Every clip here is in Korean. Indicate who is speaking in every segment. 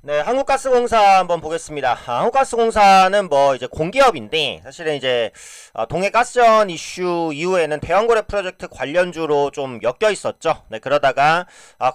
Speaker 1: 네, 한국가스공사 한번 보겠습니다. 한국가스공사는 뭐 이제 공기업인데 사실은 이제 동해가스전 이슈 이후에는 대왕고래 프로젝트 관련주로 좀 엮여 있었죠. 네, 그러다가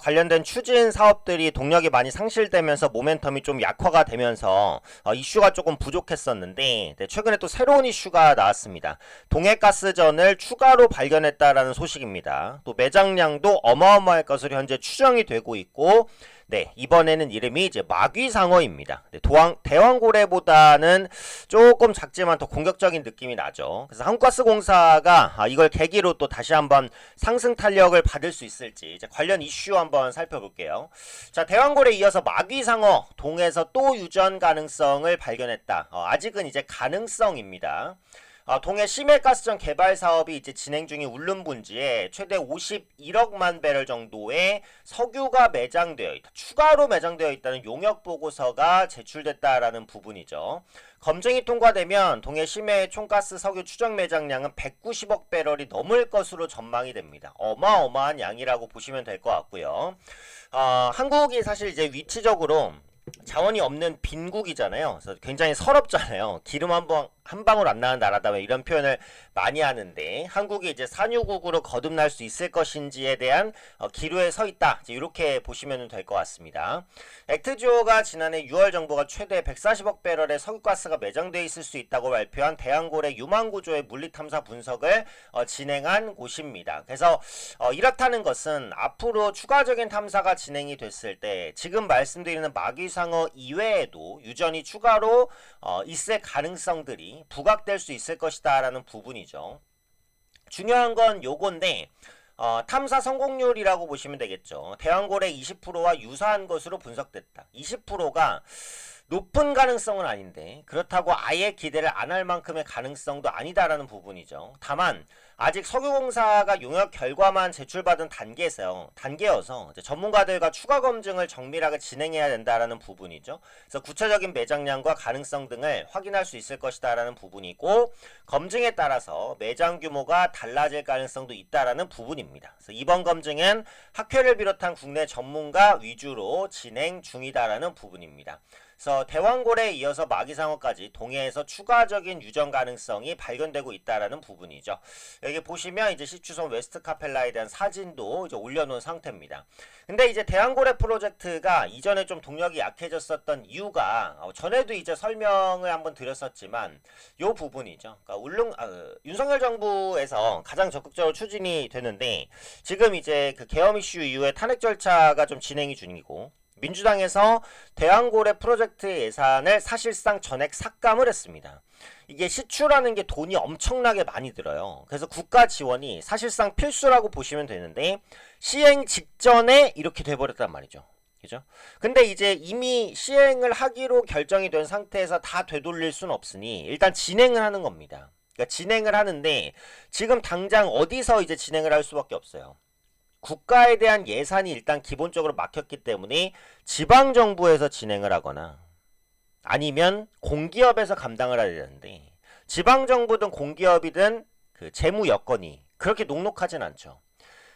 Speaker 1: 관련된 추진 사업들이 동력이 많이 상실되면서 모멘텀이 좀 약화가 되면서 이슈가 조금 부족했었는데 네, 최근에 또 새로운 이슈가 나왔습니다. 동해가스전을 추가로 발견했다라는 소식입니다. 또 매장량도 어마어마할 것으로 현재 추정이 되고 있고 네, 이번에는 이름이 이제 마귀상어입니다. 네, 대왕고래보다는 조금 작지만 더 공격적인 느낌이 나죠. 그래서 한국가스공사가 이걸 계기로 또 다시 한번 상승 탄력을 받을 수 있을지 이제 관련 이슈 한번 살펴볼게요. 자, 대왕고래 이어서 마귀상어 동에서 또 유전 가능성을 발견했다. 아직은 이제 가능성입니다. 동해 심해가스전 개발 사업이 이제 진행 중인 울릉분지에 최대 51억만 배럴 정도의 석유가 매장되어 있다. 추가로 매장되어 있다는 용역 보고서가 제출됐다라는 부분이죠. 검증이 통과되면 동해 심해 총가스 석유 추정 매장량은 190억 배럴이 넘을 것으로 전망이 됩니다. 어마어마한 양이라고 보시면 될 것 같고요. 한국이 사실 이제 위치적으로 자원이 없는 빈국이잖아요. 그래서 굉장히 서럽잖아요. 기름 한 방울 안 나는 나라다 왜 이런 표현을 많이 하는데 한국이 이제 산유국으로 거듭날 수 있을 것인지에 대한 기로에 서 있다. 이렇게 보시면 될 것 같습니다. 액트지오가 지난해 6월 정부가 최대 140억 배럴의 석유가스가 매장되어 있을 수 있다고 발표한 대왕고래 유망구조의 물리탐사 분석을 진행한 곳입니다. 그래서 이렇다는 것은 앞으로 추가적인 탐사가 진행이 됐을 때 지금 말씀드리는 마귀상어 이외에도 유전이 추가로 있을 가능성들이 부각될 수 있을 것이다 라는 부분이죠. 중요한 건 요건데 탐사 성공률이라고 보시면 되겠죠. 대왕고래 20%와 유사한 것으로 분석됐다. 20%가 높은 가능성은 아닌데 그렇다고 아예 기대를 안 할 만큼의 가능성도 아니다라는 부분이죠. 다만 아직 석유공사가 용역 결과만 제출받은 단계여서 전문가들과 추가 검증을 정밀하게 진행해야 된다라는 부분이죠. 그래서 구체적인 매장량과 가능성 등을 확인할 수 있을 것이다라는 부분이고 검증에 따라서 매장 규모가 달라질 가능성도 있다라는 부분입니다. 그래서 이번 검증은 학회를 비롯한 국내 전문가 위주로 진행 중이다라는 부분입니다. 그래서 대왕고래에 이어서 마귀상어까지 동해에서 추가적인 유전 가능성이 발견되고 있다라는 부분이죠. 여기 보시면 이제 시추선 웨스트 카펠라에 대한 사진도 이제 올려놓은 상태입니다. 근데 이제 대왕고래 프로젝트가 이전에 좀 동력이 약해졌었던 이유가 전에도 이제 설명을 한번 드렸었지만 요 부분이죠. 그러니까 윤석열 정부에서 가장 적극적으로 추진이 되는데 지금 이제 그 계엄 이슈 이후에 탄핵 절차가 좀 진행이 중이고 민주당에서 대왕고래 프로젝트 예산을 사실상 전액 삭감을 했습니다. 이게 시추라는 게 돈이 엄청나게 많이 들어요. 그래서 국가 지원이 사실상 필수라고 보시면 되는데 시행 직전에 이렇게 돼버렸단 말이죠. 그죠? 근데 이제 이미 시행을 하기로 결정이 된 상태에서 다 되돌릴 수는 없으니 일단 진행을 하는 겁니다. 그러니까 진행을 하는데 지금 당장 어디서 이제 진행을 할 수밖에 없어요. 국가에 대한 예산이 일단 기본적으로 막혔기 때문에 지방정부에서 진행을 하거나 아니면 공기업에서 감당을 해야 되는데 지방정부든 공기업이든 그 재무 여건이 그렇게 녹록하진 않죠.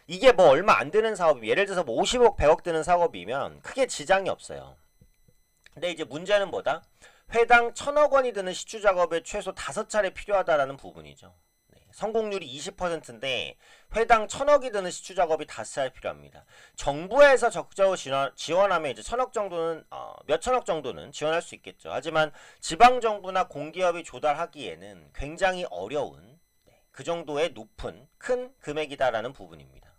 Speaker 1: 이게 뭐 얼마 안 드는 사업이 예를 들어서 뭐 50억 100억 드는 사업이면 크게 지장이 없어요. 근데 이제 문제는 뭐다? 회당 1000억 원이 드는 시추 작업에 최소 5차례 필요하다라는 부분이죠. 성공률이 20%인데 회당 1000억이 드는 시추 작업이 5차례 필요합니다. 정부에서 적극적으로 지원하면 이제 1000억 정도는 몇 천억 정도는 지원할 수 있겠죠. 하지만 지방 정부나 공기업이 조달하기에는 굉장히 어려운 그 정도의 높은 큰 금액이다라는 부분입니다.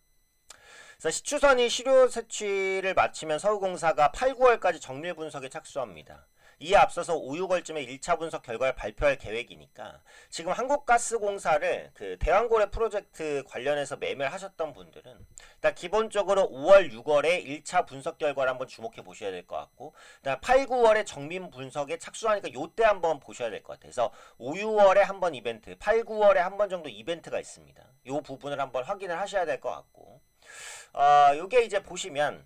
Speaker 1: 그래서 시추선이 시료 채취를 마치면 서울공사가 8, 9월까지 정밀 분석에 착수합니다. 이에 앞서서 5, 6월쯤에 1차 분석 결과를 발표할 계획이니까 지금 한국가스공사를 그 대왕고래 프로젝트 관련해서 매매를 하셨던 분들은 일단 기본적으로 5월, 6월에 1차 분석 결과를 한번 주목해 보셔야 될 것 같고 그다음 8, 9월에 정밀 분석에 착수하니까 요때 한번 보셔야 될 것 같아요. 그래서 5, 6월에 한번 이벤트, 8, 9월에 한번 정도 이벤트가 있습니다. 요 부분을 한번 확인을 하셔야 될 것 같고 요게 이제 보시면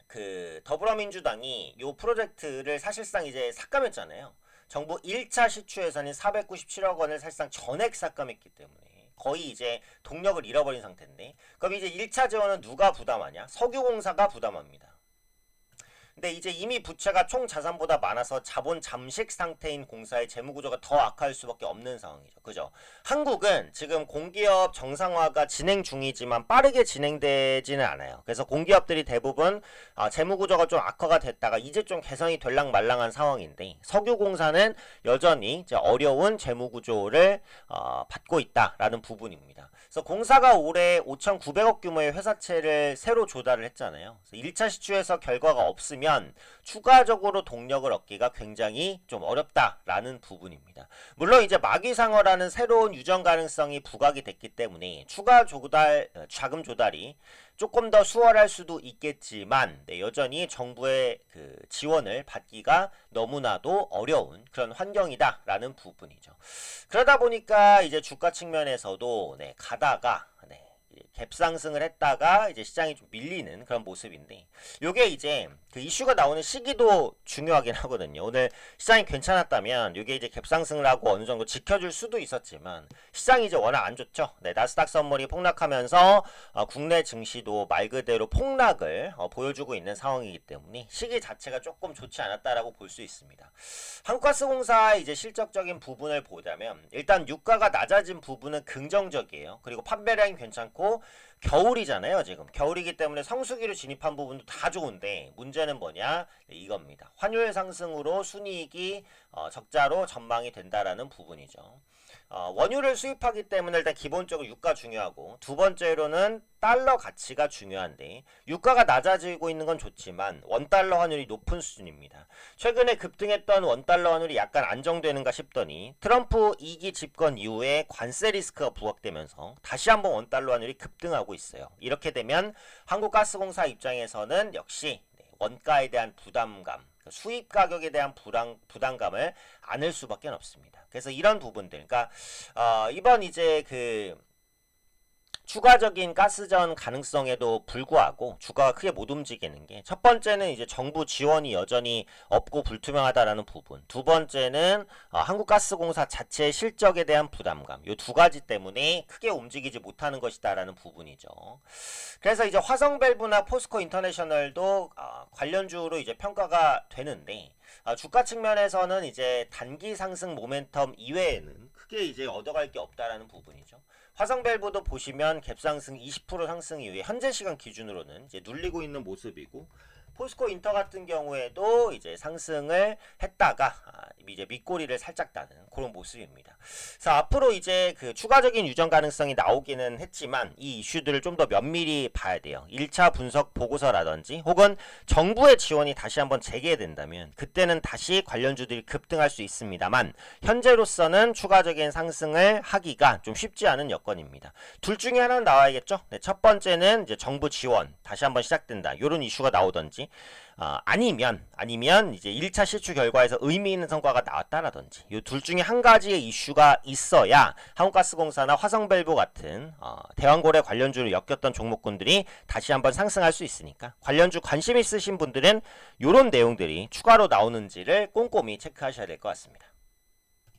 Speaker 1: 그 더불어민주당이 요 프로젝트를 사실상 이제 삭감했잖아요. 정부 1차 시추 예산인 497억 원을 사실상 전액 삭감했기 때문에 거의 이제 동력을 잃어버린 상태인데 그럼 이제 1차 지원은 누가 부담하냐? 석유공사가 부담합니다. 근데 이제 이미 부채가 총 자산보다 많아서 자본 잠식 상태인 공사의 재무구조가 더 악화할 수밖에 없는 상황이죠. 그죠? 한국은 지금 공기업 정상화가 진행 중이지만 빠르게 진행되지는 않아요. 그래서 공기업들이 대부분 재무구조가 좀 악화가 됐다가 이제 좀 개선이 될랑말랑한 상황인데, 석유공사는 여전히 이제 어려운 재무구조를 받고 있다라는 부분입니다. 그래서 공사가 올해 5,900억 규모의 회사채를 새로 조달을 했잖아요. 그래서 1차 시추에서 결과가 없으면 추가적으로 동력을 얻기가 굉장히 좀 어렵다라는 부분입니다. 물론 이제 마귀상어라는 새로운 유전 가능성이 부각이 됐기 때문에 추가 자금 조달이 조금 더 수월할 수도 있겠지만, 네, 여전히 정부의 그 지원을 받기가 너무나도 어려운 그런 환경이다라는 부분이죠. 그러다 보니까 이제 주가 측면에서도 네, 가다가 네, 갭 상승을 했다가 이제 시장이 좀 밀리는 그런 모습인데, 요게 이제 그 이슈가 나오는 시기도 중요하긴 하거든요. 오늘 시장이 괜찮았다면 요게 이제 갭 상승을 하고 어느 정도 지켜줄 수도 있었지만, 시장이 이제 워낙 안 좋죠. 네, 나스닥 선물이 폭락하면서 국내 증시도 말 그대로 폭락을 보여주고 있는 상황이기 때문에 시기 자체가 조금 좋지 않았다라고 볼 수 있습니다. 한국가스공사의 이제 실적적인 부분을 보자면, 일단 유가가 낮아진 부분은 긍정적이에요. 그리고 판매량이 괜찮고 겨울이잖아요. 지금 겨울이기 때문에 성수기로 진입한 부분도 다 좋은데, 문제는 뭐냐? 네, 이겁니다. 환율 상승으로 순이익이 적자로 전망이 된다라는 부분이죠. 원유를 수입하기 때문에 일단 기본적으로 유가 중요하고, 두 번째로는 달러 가치가 중요한데, 유가가 낮아지고 있는 건 좋지만 원달러 환율이 높은 수준입니다. 최근에 급등했던 원달러 환율이 약간 안정되는가 싶더니 트럼프 2기 집권 이후에 관세 리스크가 부각되면서 다시 한번 원달러 환율이 급등하고 있어요. 이렇게 되면 한국가스공사 입장에서는 역시 원가에 대한 부담감, 수입 가격에 대한 부담감을 안을 수밖에 없습니다. 그래서 이런 부분들, 그러니까 이번 이제 그 추가적인 가스전 가능성에도 불구하고 주가가 크게 못 움직이는 게, 첫 번째는 이제 정부 지원이 여전히 없고 불투명하다라는 부분, 두 번째는 한국가스공사 자체의 실적에 대한 부담감, 이 두 가지 때문에 크게 움직이지 못하는 것이다라는 부분이죠. 그래서 이제 화성밸브나 포스코 인터내셔널도 관련주로 이제 평가가 되는데, 주가 측면에서는 이제 단기 상승 모멘텀 이외에는 크게 이제 얻어갈 게 없다라는 부분이죠. 화성밸브도 보시면 갭상승 20% 상승 이후에 현재 시간 기준으로는 이제 눌리고 있는 모습이고, 포스코 인터 같은 경우에도 이제 상승을 했다가 이제 밑꼬리를 살짝 따는 그런 모습입니다. 그래서 앞으로 이제 그 추가적인 유전 가능성이 나오기는 했지만 이 이슈들을 좀 더 면밀히 봐야 돼요. 1차 분석 보고서라든지 혹은 정부의 지원이 다시 한번 재개된다면 그때는 다시 관련주들이 급등할 수 있습니다만, 현재로서는 추가적인 상승을 하기가 좀 쉽지 않은 여건입니다. 둘 중에 하나는 나와야겠죠. 네, 첫 번째는 이제 정부 지원 다시 한번 시작된다, 이런 이슈가 나오던지, 아니면 이제 1차 실추 결과에서 의미 있는 성과가 나왔다라든지, 이 둘 중에 한 가지의 이슈가 있어야 한국가스공사나 화성밸브 같은 대왕고래 관련주를 엮였던 종목군들이 다시 한번 상승할 수 있으니까, 관련주 관심 있으신 분들은 이런 내용들이 추가로 나오는지를 꼼꼼히 체크하셔야 될 것 같습니다.